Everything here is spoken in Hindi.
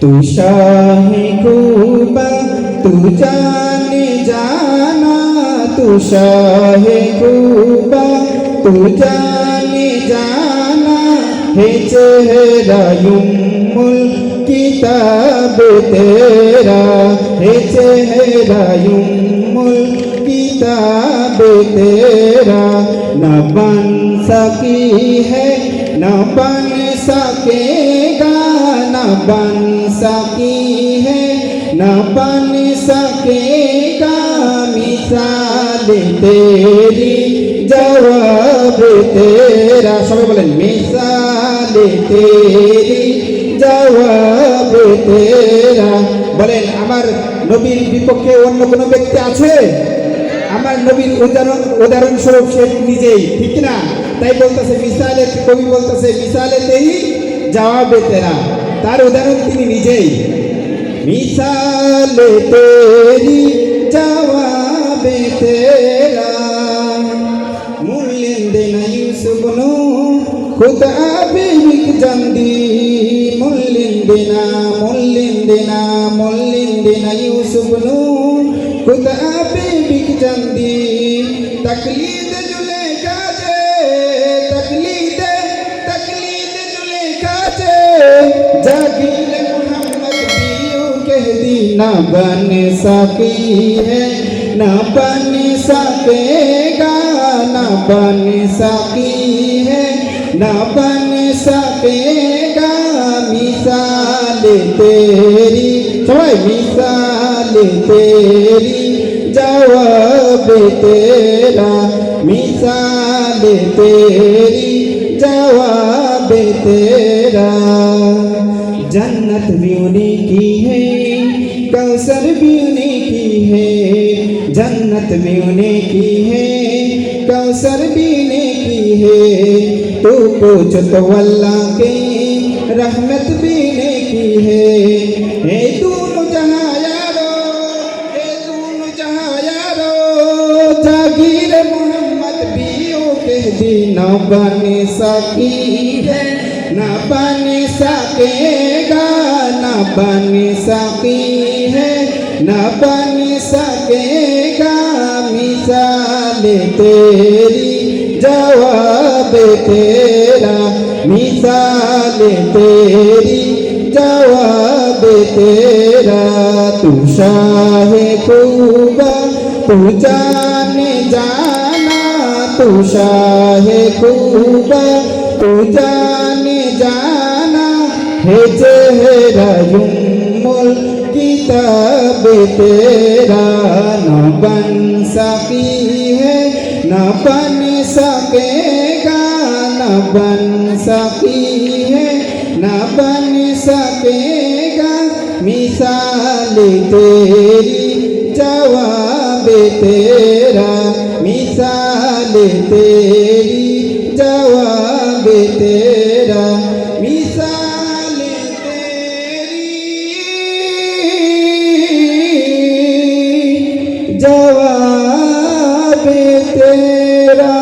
तू शाहे खूबा तू जाने जाना, तू शाहे खूबा तू जाने जाना, है चेहरा युम्मुल किताब तेरा, है चेहरा युम्मुल किताब तेरा। न बन सकी है न बन सकेगा, न बन सकी है न बन सकेगा, मिसाल तेरी जवाब तेरा। सबाई बोलें मिसाल तेरी जवाब तेरा। बोलें आमार नबीर विपक्षे अन्य कोनो व्यक्ति आछे? আমার নবীর উদাহরণস্বরূপ সে নিজেই, ঠিক না? তাই বলতেছে মিসালে, কবি বলতেছে মিসালে তেই জবাবে তেরা, তার উদাহরণ তিনি নিজেই। মিসালে তেরি জবাবে তেরা, মুল্লিন দেনা ইউসুফ নু খুদ আবে বিক জান্দি, মুল্লিন দেনা মুল্লিন দেনা মুল্লিন দেনা ইউসুফ নু खुद आपे बिक जांदी। तकलीद जुले काजे तकलीद तकलीद जुले काजे, जागीर मोहम्मद बियो कह दी, ना बन सकी है ना बन सकेगा, ना बन सकी है ना बन सकेगा, मिसाल तेरी सबाई मिसाल तेरी जवाब तेरा, मिसाल तेरी जवाब तेरा। जन्नत भी उन्हीं की है कौसर भी उन्हीं की है, जन्नत भी उन्हीं की है कौसर भी उन्हीं की है। तू पूछ तो अल्लाह की रहमत भी उन्हीं की है। हे दोनों जहां यारो, हे दोनों जहां यारो, जागीर मोहम्मद भी ओ कह दी, न बन सकी है न बन सकेगा, न बन सकी है न बन सकेगा, मिसाल तेरी जवाब तेरा, मिसाल तेरी जवाब तेरा। तू शाहे खूबा तू जाने जाना, तू शाहे खूबा तू जाने जाना, है चेहरा युम्मुल किताब तेरा। न बन सकी है न बन सकेगा, न बन सकी है न बन सकेगा, मिसाल तेरी जवाब तेरा, मिसाल तेरी जवाब तेरा, मिसाल तेरी जवाब तेरा।